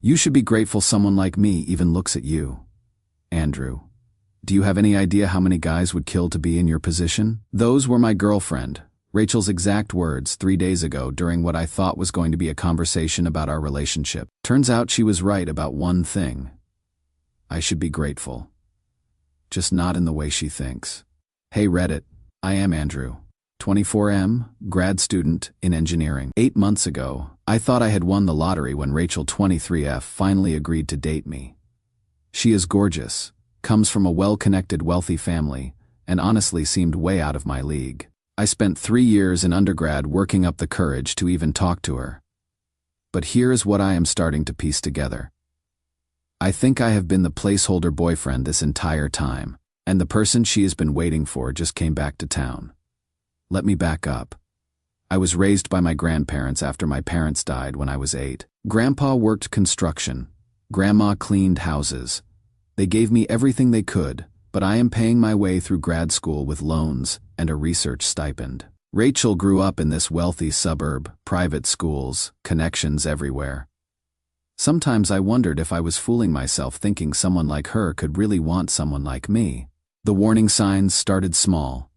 You should be grateful someone like me even looks at you. Andrew. Do you have any idea how many guys would kill to be in your position? Those were my girlfriend, Rachel's exact words 3 days ago during what I thought was going to be a conversation about our relationship. Turns out she was right about one thing. I should be grateful. Just not in the way she thinks. Hey Reddit, I am Andrew. 24M, grad student in engineering. 8 months ago, I thought I had won the lottery when Rachel 23F finally agreed to date me. She is gorgeous, comes from a well-connected wealthy family, and honestly seemed way out of my league. I spent 3 years in undergrad working up the courage to even talk to her. But here is what I am starting to piece together. I think I have been the placeholder boyfriend this entire time, and the person she has been waiting for just came back to town. Let me back up. I was raised by my grandparents after my parents died when I was 8. Grandpa worked construction. Grandma cleaned houses. They gave me everything they could, but I am paying my way through grad school with loans and a research stipend. Rachel grew up in this wealthy suburb, private schools, connections everywhere. Sometimes I wondered if I was fooling myself thinking someone like her could really want someone like me. The warning signs started small.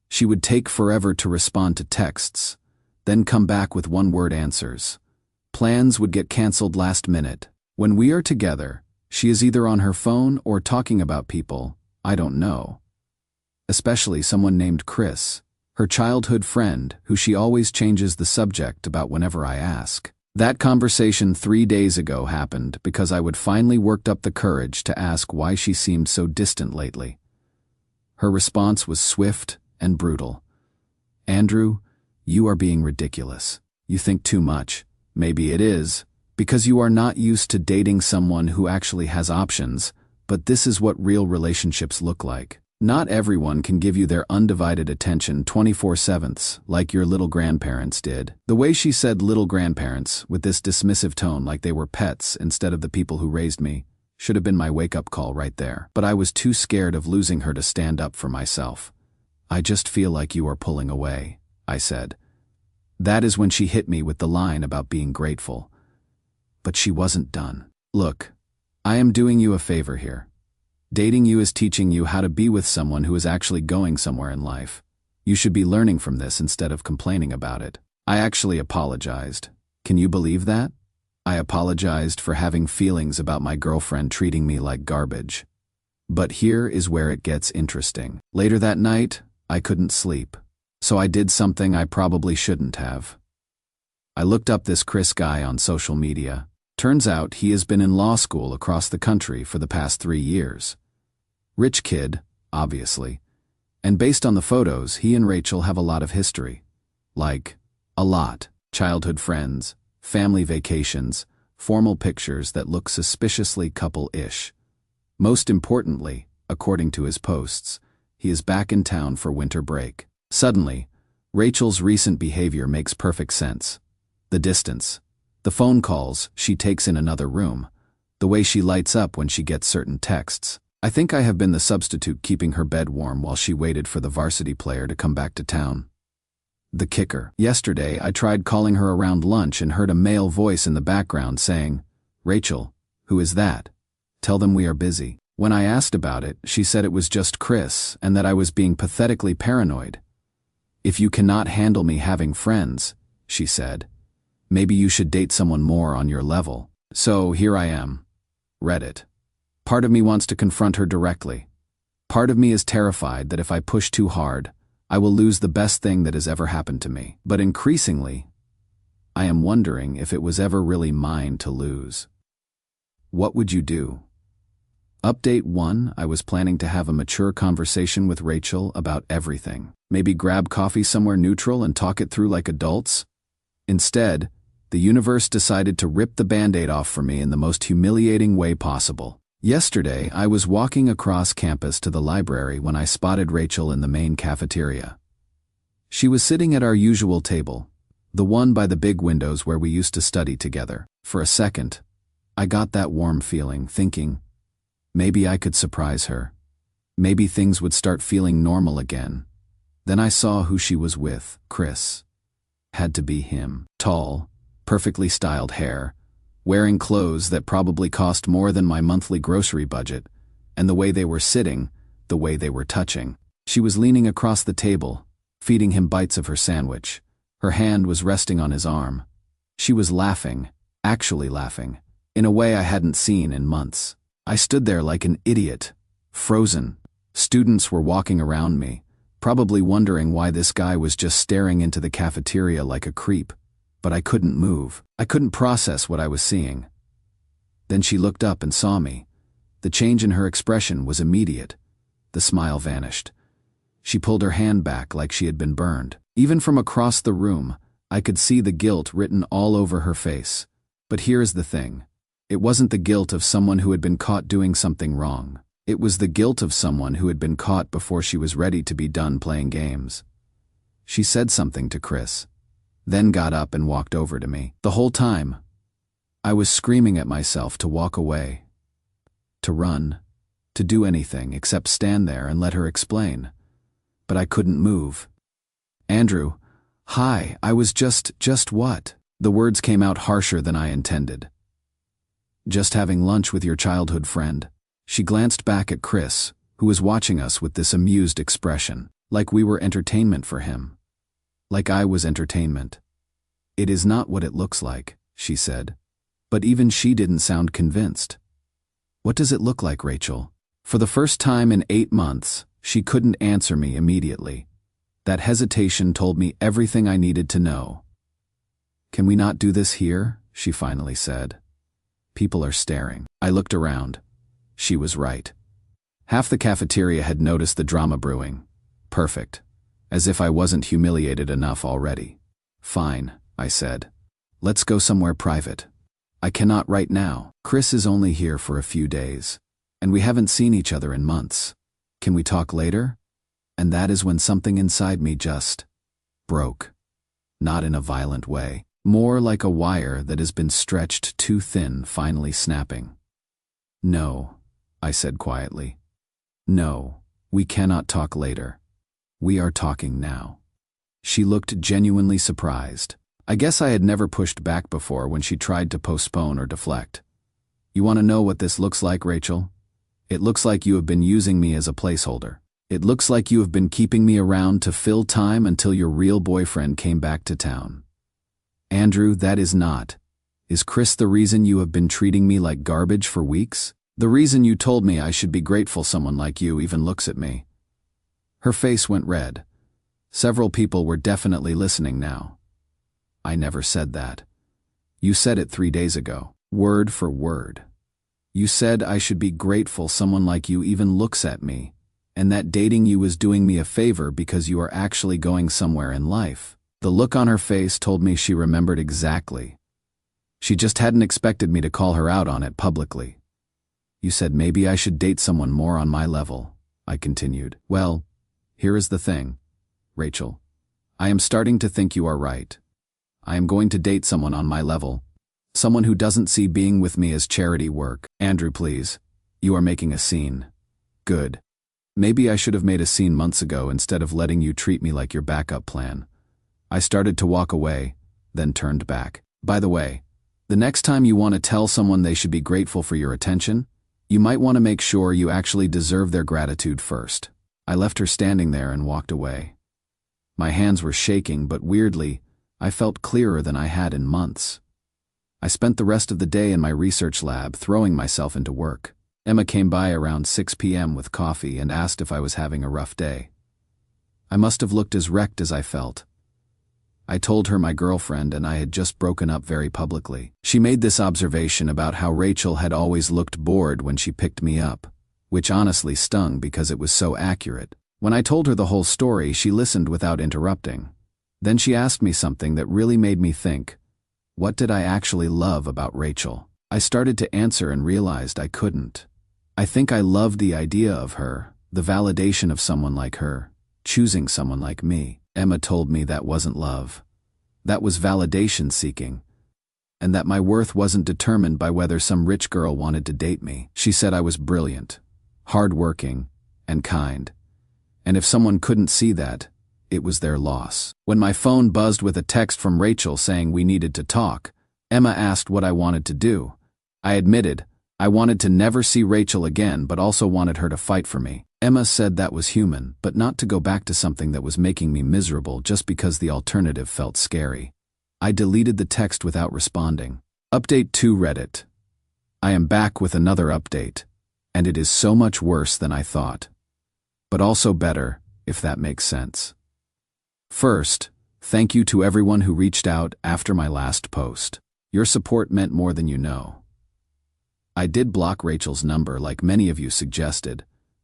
She would take forever to respond to texts, then come back with one-word answers. Plans would get canceled last minute. When we are together, she is either on her phone or talking about people I don't know. Especially someone named Chris, her childhood friend who she always changes the subject about whenever I ask. That conversation 3 days ago happened because I would finally worked up the courage to ask why she seemed so distant lately. Her response was swift and brutal. Andrew, you are being ridiculous. You think too much. Maybe it is, because you are not used to dating someone who actually has options, but this is what real relationships look like. Not everyone can give you their undivided attention 24/7 like your little grandparents did. The way she said little grandparents with this dismissive tone like they were pets instead of the people who raised me should have been my wake-up call right there. But I was too scared of losing her to stand up for myself. I just feel like you are pulling away, I said. That is when she hit me with the line about being grateful. But she wasn't done. Look, I am doing you a favor here. Dating you is teaching you how to be with someone who is actually going somewhere in life. You should be learning from this instead of complaining about it. I actually apologized. Can you believe that? I apologized for having feelings about my girlfriend treating me like garbage. But here is where it gets interesting. Later that night, I couldn't sleep. So I did something I probably shouldn't have. I looked up this Chris guy on social media. Turns out he has been in law school across the country for the past 3 years. Rich kid, obviously. And based on the photos, he and Rachel have a lot of history. Like, a lot. Childhood friends, family vacations, formal pictures that look suspiciously couple-ish. Most importantly, according to his posts, he is back in town for winter break. Suddenly, Rachel's recent behavior makes perfect sense. The distance. The phone calls she takes in another room. The way she lights up when she gets certain texts. I think I have been the substitute keeping her bed warm while she waited for the varsity player to come back to town. The kicker. Yesterday, I tried calling her around lunch and heard a male voice in the background saying, "Rachel, who is that? Tell them we are busy." When I asked about it, she said it was just Chris and that I was being pathetically paranoid. "If you cannot handle me having friends," she said, "maybe you should date someone more on your level." So here I am. Reddit. Part of me wants to confront her directly. Part of me is terrified that if I push too hard, I will lose the best thing that has ever happened to me. But increasingly, I am wondering if it was ever really mine to lose. What would you do? Update 1. I was planning to have a mature conversation with Rachel about everything. Maybe grab coffee somewhere neutral and talk it through like adults. Instead, the universe decided to rip the Band-Aid off for me in the most humiliating way possible. Yesterday, I was walking across campus to the library when I spotted Rachel in the main cafeteria. She was sitting at our usual table, the one by the big windows where we used to study together. For a second, I got that warm feeling, thinking, maybe I could surprise her. Maybe things would start feeling normal again. Then I saw who she was with, Chris. Had to be him. Tall, perfectly styled hair, wearing clothes that probably cost more than my monthly grocery budget, and the way they were sitting, the way they were touching. She was leaning across the table, feeding him bites of her sandwich. Her hand was resting on his arm. She was laughing, actually laughing, in a way I hadn't seen in months. I stood there like an idiot, frozen. Students were walking around me, probably wondering why this guy was just staring into the cafeteria like a creep, but I couldn't move. I couldn't process what I was seeing. Then she looked up and saw me. The change in her expression was immediate. The smile vanished. She pulled her hand back like she had been burned. Even from across the room, I could see the guilt written all over her face. But here's the thing. It wasn't the guilt of someone who had been caught doing something wrong. It was the guilt of someone who had been caught before she was ready to be done playing games. She said something to Chris, then got up and walked over to me. The whole time, I was screaming at myself to walk away, to run, to do anything except stand there and let her explain. But I couldn't move. Andrew, hi, I was just what? The words came out harsher than I intended. Just having lunch with your childhood friend. She glanced back at Chris, who was watching us with this amused expression, like we were entertainment for him. Like I was entertainment. It is not what it looks like, she said. But even she didn't sound convinced. What does it look like, Rachel? For the first time in 8 months, she couldn't answer me immediately. That hesitation told me everything I needed to know. Can we not do this here? She finally said. People are staring. I looked around. She was right. Half the cafeteria had noticed the drama brewing. Perfect. As if I wasn't humiliated enough already. Fine, I said. Let's go somewhere private. I cannot right now. Chris is only here for a few days, and we haven't seen each other in months. Can we talk later? And that is when something inside me just broke. Not in a violent way, more like a wire that has been stretched too thin finally snapping. No, I said quietly. No, we cannot talk later. We are talking now. She looked genuinely surprised. I guess I had never pushed back before when she tried to postpone or deflect. You want to know what this looks like, Rachel? It looks like you have been using me as a placeholder. It looks like you have been keeping me around to fill time until your real boyfriend came back to town. Andrew, that is not. Is Chris the reason you have been treating me like garbage for weeks? The reason you told me I should be grateful someone like you even looks at me? Her face went red. Several people were definitely listening now. I never said that. You said it 3 days ago, word for word. You said I should be grateful someone like you even looks at me, and that dating you was doing me a favor because you are actually going somewhere in life. The look on her face told me she remembered exactly. She just hadn't expected me to call her out on it publicly. You said maybe I should date someone more on my level, I continued. Well, here is the thing, Rachel. I am starting to think you are right. I am going to date someone on my level. Someone who doesn't see being with me as charity work. Andrew, please. You are making a scene. Good. Maybe I should have made a scene months ago instead of letting you treat me like your backup plan. I started to walk away, then turned back. By the way, the next time you want to tell someone they should be grateful for your attention, you might want to make sure you actually deserve their gratitude first. I left her standing there and walked away. My hands were shaking, but weirdly, I felt clearer than I had in months. I spent the rest of the day in my research lab throwing myself into work. Emma came by around 6 p.m. with coffee and asked if I was having a rough day. I must have looked as wrecked as I felt. I told her my girlfriend and I had just broken up very publicly. She made this observation about how Rachel had always looked bored when she picked me up, which honestly stung because it was so accurate. When I told her the whole story, she listened without interrupting. Then she asked me something that really made me think. What did I actually love about Rachel? I started to answer and realized I couldn't. I think I loved the idea of her, the validation of someone like her, choosing someone like me. Emma told me that wasn't love. That was validation seeking, and that my worth wasn't determined by whether some rich girl wanted to date me. She said I was brilliant, hardworking, and kind. And if someone couldn't see that, it was their loss. When my phone buzzed with a text from Rachel saying we needed to talk, Emma asked what I wanted to do. I admitted, I wanted to never see Rachel again but also wanted her to fight for me. Emma said that was human, but not to go back to something that was making me miserable just because the alternative felt scary. I deleted the text without responding. Update 2 Reddit. I am back with another update, and it is so much worse than I thought. But also better, if that makes sense. First, thank you to everyone who reached out after my last post. Your support meant more than you know. I did block Rachel's number like many of you suggested,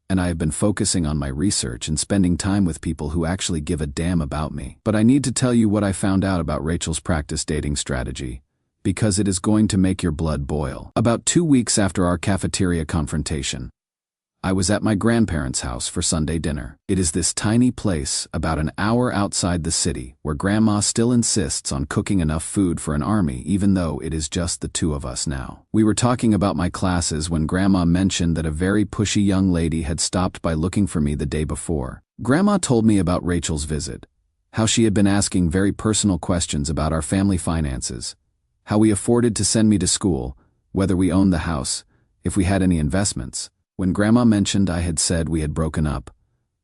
and I have been focusing on my research and spending time with people who actually give a damn about me. But I need to tell you what I found out about Rachel's practice dating strategy, because it is going to make your blood boil. About 2 weeks after our cafeteria confrontation, I was at my grandparents' house for Sunday dinner. It is this tiny place about an hour outside the city where Grandma still insists on cooking enough food for an army even though it is just the 2 of us now. We were talking about my classes when Grandma mentioned that a very pushy young lady had stopped by looking for me the day before. Grandma told me about Rachel's visit, how she had been asking very personal questions about our family finances, how we afforded to send me to school, whether we owned the house, if we had any investments. When Grandma mentioned I had said we had broken up,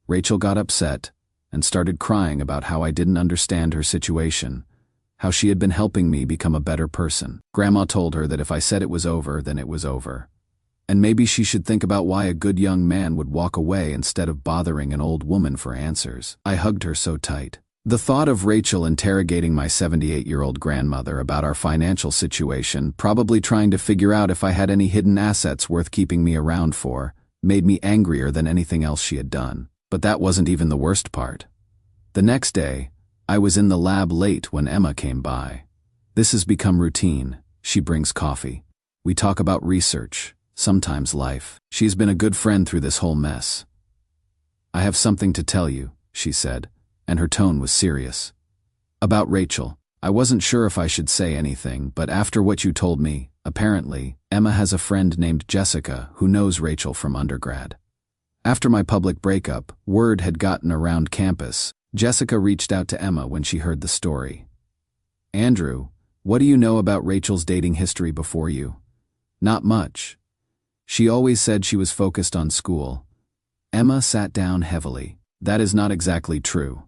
Rachel got upset and started crying about how I didn't understand her situation, how she had been helping me become a better person. Grandma told her that if I said it was over, then it was over, and maybe she should think about why a good young man would walk away instead of bothering an old woman for answers. I hugged her so tight. The thought of Rachel interrogating my 78-year-old grandmother about our financial situation, probably trying to figure out if I had any hidden assets worth keeping me around for, made me angrier than anything else she had done. But that wasn't even the worst part. The next day, I was in the lab late when Emma came by. This has become routine. She brings coffee. We talk about research, sometimes life. She's been a good friend through this whole mess. I have something to tell you, she said, and her tone was serious. About Rachel. I wasn't sure if I should say anything, but after what you told me, apparently, Emma has a friend named Jessica who knows Rachel from undergrad. After my public breakup, word had gotten around campus. Jessica reached out to Emma when she heard the story. Andrew, what do you know about Rachel's dating history before you? Not much. She always said she was focused on school. Emma sat down heavily. That is not exactly true.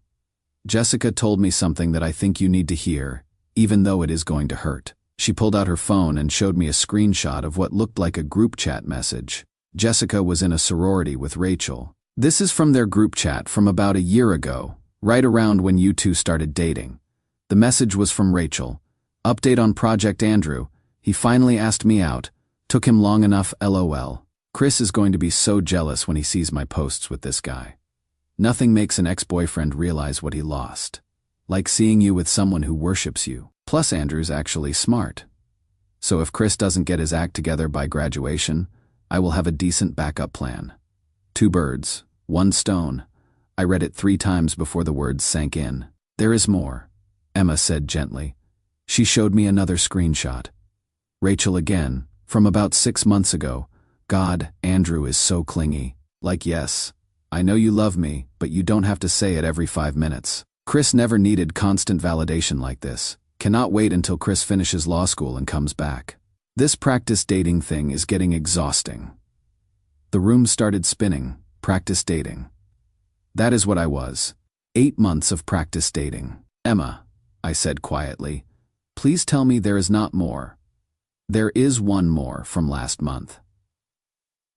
Jessica told me something that I think you need to hear, even though it is going to hurt. She pulled out her phone and showed me a screenshot of what looked like a group chat message. Jessica was in a sorority with Rachel. This is from their group chat from about a year ago, right around when you two started dating. The message was from Rachel. Update on Project Andrew. He finally asked me out. Took him long enough, LOL. Chris is going to be so jealous when he sees my posts with this guy. Nothing makes an ex-boyfriend realize what he lost. Like seeing you with someone who worships you. Plus Andrew's actually smart. So if Chris doesn't get his act together by graduation, I will have a decent backup plan. 2 birds, 1 stone. I read it 3 times before the words sank in. There is more, Emma said gently. She showed me another screenshot. Rachel again, from about 6 months ago. God, Andrew is so clingy. Like, yes, I know you love me, but you don't have to say it every 5 minutes. Chris never needed constant validation like this. Cannot wait until Chris finishes law school and comes back. This practice dating thing is getting exhausting. The room started spinning. Practice dating. That is what I was. 8 months of practice dating. Emma, I said quietly, please tell me there is not more. There is one more from last month.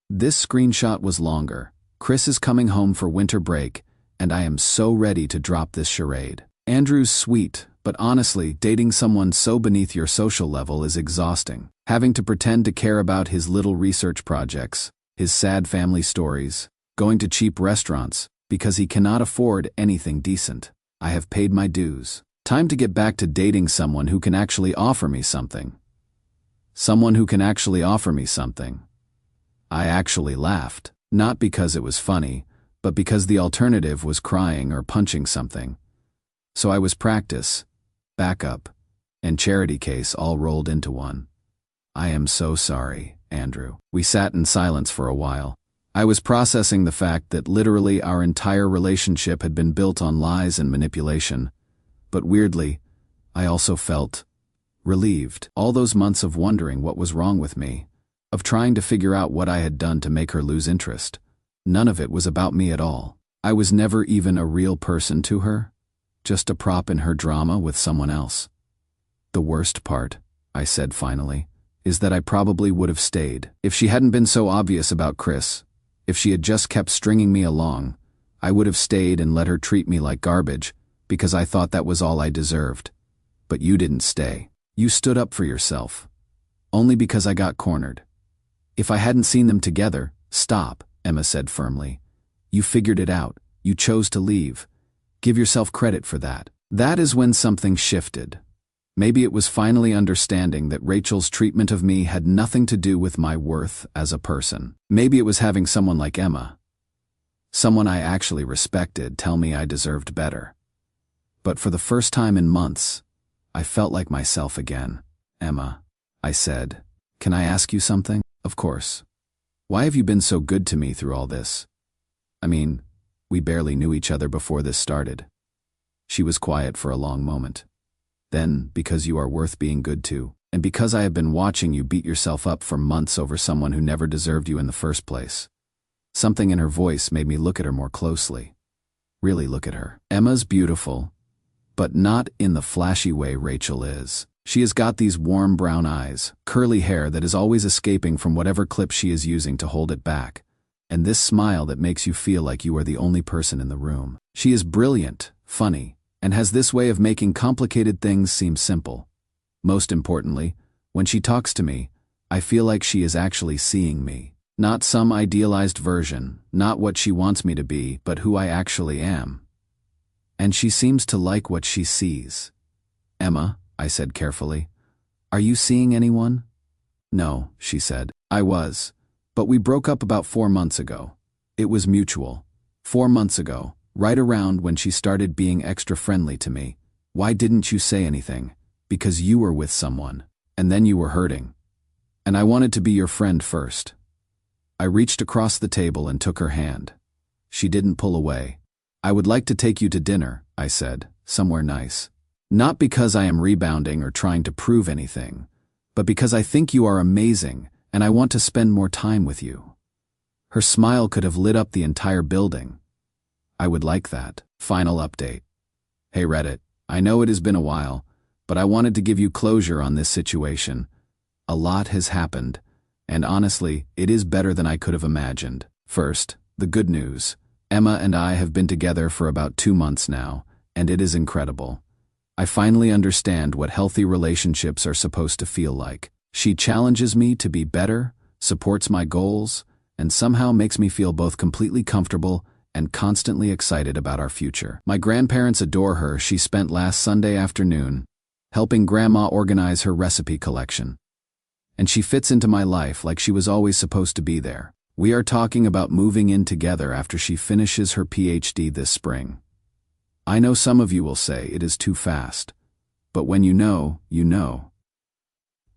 This screenshot was longer. Chris is coming home for winter break, and I am so ready to drop this charade. Andrew's sweet, but honestly, dating someone so beneath your social level is exhausting. Having to pretend to care about his little research projects, his sad family stories, going to cheap restaurants, because he cannot afford anything decent. I have paid my dues. Time to get back to dating someone who can actually offer me something. Someone who can actually offer me something. I actually laughed. Not because it was funny, but because the alternative was crying or punching something. So I was practice, backup, and charity case all rolled into one. I am so sorry, Andrew. We sat in silence for a while. I was processing the fact that literally our entire relationship had been built on lies and manipulation, but weirdly, I also felt relieved. All those months of wondering what was wrong with me, of trying to figure out what I had done to make her lose interest. None of it was about me at all. I was never even a real person to her, just a prop in her drama with someone else. The worst part, I said finally, is that I probably would have stayed. If she hadn't been so obvious about Chris, if she had just kept stringing me along, I would have stayed and let her treat me like garbage, because I thought that was all I deserved. But you didn't stay. You stood up for yourself. Only because I got cornered. If I hadn't seen them together, stop, Emma said firmly. You figured it out. You chose to leave. Give yourself credit for that. That is when something shifted. Maybe it was finally understanding that Rachel's treatment of me had nothing to do with my worth as a person. Maybe it was having someone like Emma, someone I actually respected, tell me I deserved better. But for the first time in months, I felt like myself again. Emma, I said, can I ask you something? Of course. Why have you been so good to me through all this? I mean, we barely knew each other before this started. She was quiet for a long moment. Then, because you are worth being good to, and because I have been watching you beat yourself up for months over someone who never deserved you in the first place. Something in her voice made me look at her more closely. Really look at her. Emma's beautiful, but not in the flashy way Rachel is. She has got these warm brown eyes, curly hair that is always escaping from whatever clip she is using to hold it back, and this smile that makes you feel like you are the only person in the room. She is brilliant, funny, and has this way of making complicated things seem simple. Most importantly, when she talks to me, I feel like she is actually seeing me. Not some idealized version, not what she wants me to be, but who I actually am. And she seems to like what she sees. Emma, I said carefully, are you seeing anyone? No, she said. I was. But we broke up about 4 months ago. It was mutual. 4 months ago, right around when she started being extra friendly to me. Why didn't you say anything? Because you were with someone. And then you were hurting. And I wanted to be your friend first. I reached across the table and took her hand. She didn't pull away. I would like to take you to dinner, I said, somewhere nice. Not because I am rebounding or trying to prove anything, but because I think you are amazing and I want to spend more time with you. Her smile could have lit up the entire building. I would like that. Final update. Hey Reddit, I know it has been a while, but I wanted to give you closure on this situation. A lot has happened, and honestly, it is better than I could have imagined. First, the good news. Emma and I have been together for about 2 months now, and it is incredible. I finally understand what healthy relationships are supposed to feel like. She challenges me to be better, supports my goals, and somehow makes me feel both completely comfortable and constantly excited about our future. My grandparents adore her. She spent last Sunday afternoon helping Grandma organize her recipe collection. And she fits into my life like she was always supposed to be there. We are talking about moving in together after she finishes her PhD this spring. I know some of you will say it is too fast, but when you know, you know.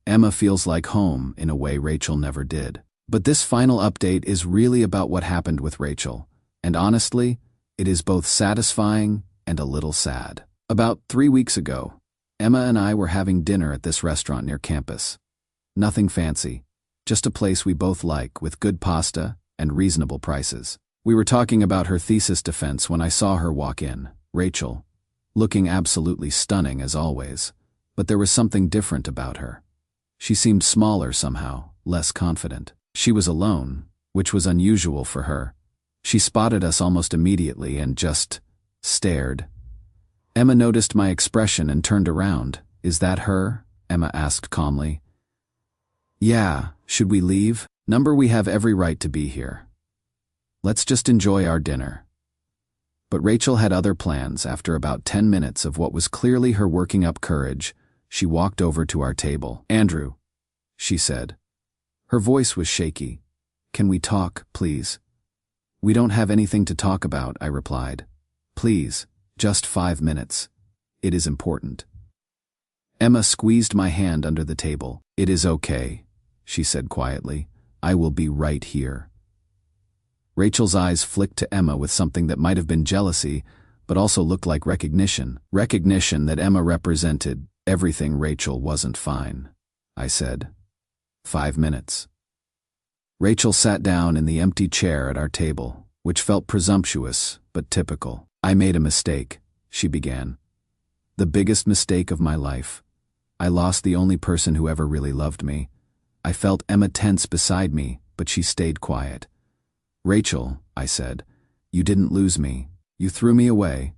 Emma feels like home in a way Rachel never did. But this final update is really about what happened with Rachel, and honestly, it is both satisfying and a little sad. About 3 weeks ago, Emma and I were having dinner at this restaurant near campus. Nothing fancy, just a place we both like with good pasta and reasonable prices. We were talking about her thesis defense when I saw her walk in. Rachel, looking absolutely stunning as always, but there was something different about her. She seemed smaller somehow, less confident. She was alone, which was unusual for her. She spotted us almost immediately and just stared. Emma noticed my expression and turned around. Is that her? Emma asked calmly. Yeah, should we leave? We have every right to be here. Let's just enjoy our dinner. But Rachel had other plans. After about 10 minutes of what was clearly her working up courage, she walked over to our table. Andrew, she said. Her voice was shaky. Can we talk, please? We don't have anything to talk about, I replied. Please, just 5 minutes. It is important. Emma squeezed my hand under the table. It is okay, she said quietly. I will be right here. Rachel's eyes flicked to Emma with something that might have been jealousy, but also looked like recognition. Recognition that Emma represented Everything, Rachel, wasn't fine, I said. 5 minutes. Rachel sat down in the empty chair at our table, which felt presumptuous but typical. I made a mistake, she began. The biggest mistake of my life. I lost the only person who ever really loved me. I felt Emma tense beside me, but she stayed quiet. Rachel, I said, you didn't lose me. You threw me away.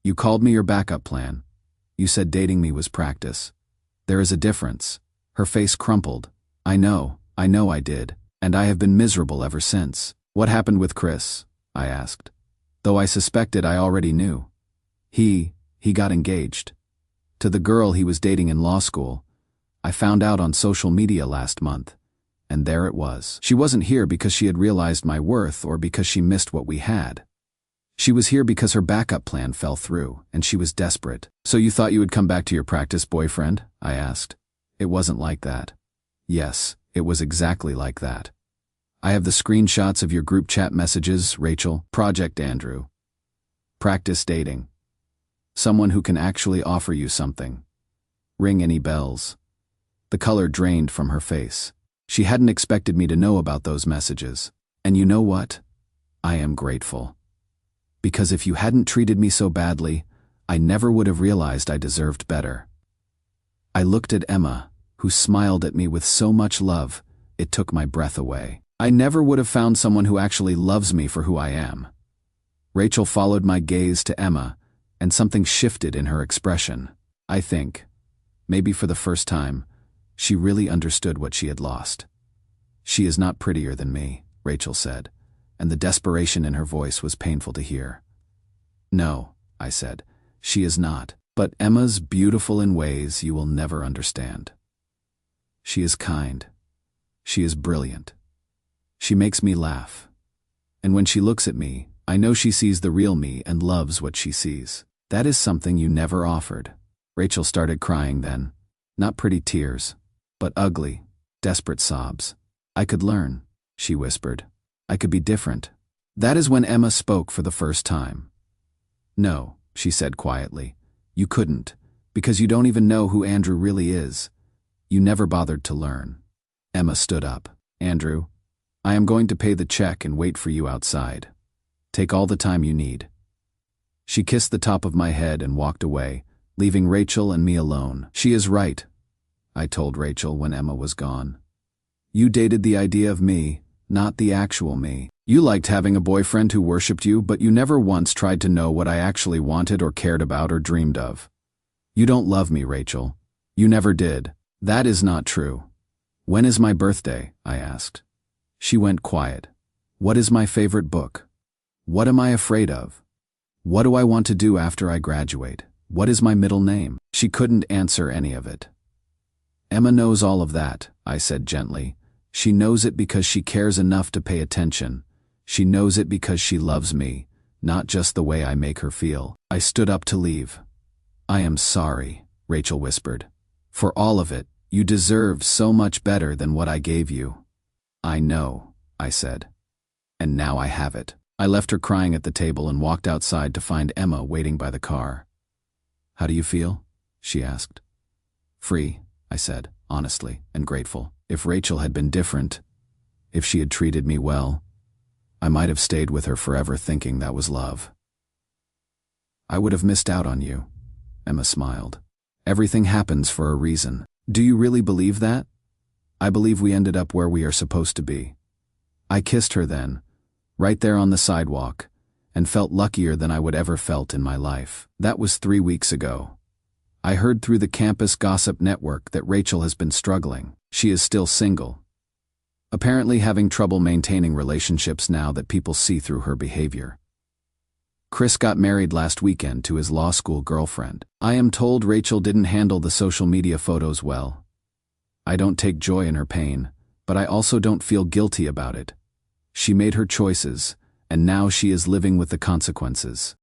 You called me your backup plan. You said dating me was practice. There is a difference. Her face crumpled. I know I did. And I have been miserable ever since. What happened with Chris? I asked. Though I suspected I already knew. He got engaged. To the girl he was dating in law school. I found out on social media last month. And there it was. She wasn't here because she had realized my worth or because she missed what we had. She was here because her backup plan fell through, and she was desperate. So you thought you would come back to your practice boyfriend? I asked. It wasn't like that. Yes, it was exactly like that. I have the screenshots of your group chat messages, Rachel. Project Andrew. Practice dating. Someone who can actually offer you something. Ring any bells. The color drained from her face. She hadn't expected me to know about those messages. And you know what? I am grateful. Because if you hadn't treated me so badly, I never would have realized I deserved better. I looked at Emma, who smiled at me with so much love, it took my breath away. I never would have found someone who actually loves me for who I am. Rachel followed my gaze to Emma, and something shifted in her expression. I think, maybe for the first time, she really understood what she had lost. She is not prettier than me, Rachel said, and the desperation in her voice was painful to hear. No, I said, she is not, but Emma's beautiful in ways you will never understand. She is kind. She is brilliant. She makes me laugh. And when she looks at me, I know she sees the real me and loves what she sees. That is something you never offered. Rachel started crying then. Not pretty tears, but ugly, desperate sobs. I could learn, she whispered. I could be different. That is when Emma spoke for the first time. No, she said quietly. You couldn't, because you don't even know who Andrew really is. You never bothered to learn. Emma stood up. Andrew, I am going to pay the check and wait for you outside. Take all the time you need. She kissed the top of my head and walked away, leaving Rachel and me alone. She is right, I told Rachel when Emma was gone. You dated the idea of me, not the actual me. You liked having a boyfriend who worshipped you, but you never once tried to know what I actually wanted or cared about or dreamed of. You don't love me, Rachel. You never did. That is not true. When is my birthday? I asked. She went quiet. What is my favorite book? What am I afraid of? What do I want to do after I graduate? What is my middle name? She couldn't answer any of it. Emma knows all of that, I said gently. She knows it because she cares enough to pay attention. She knows it because she loves me, not just the way I make her feel. I stood up to leave. I am sorry, Rachel whispered. For all of it, you deserve so much better than what I gave you. I know, I said. And now I have it. I left her crying at the table and walked outside to find Emma waiting by the car. How do you feel? She asked. Free, I said, honestly, and grateful. If Rachel had been different, if she had treated me well, I might have stayed with her forever thinking that was love. I would have missed out on you, Emma smiled. Everything happens for a reason. Do you really believe that? I believe we ended up where we are supposed to be. I kissed her then, right there on the sidewalk, and felt luckier than I would ever felt in my life. That was 3 weeks ago. I heard through the campus gossip network that Rachel has been struggling. She is still single. Apparently having trouble maintaining relationships now that people see through her behavior. Chris got married last weekend to his law school girlfriend. I am told Rachel didn't handle the social media photos well. I don't take joy in her pain, but I also don't feel guilty about it. She made her choices, and now she is living with the consequences.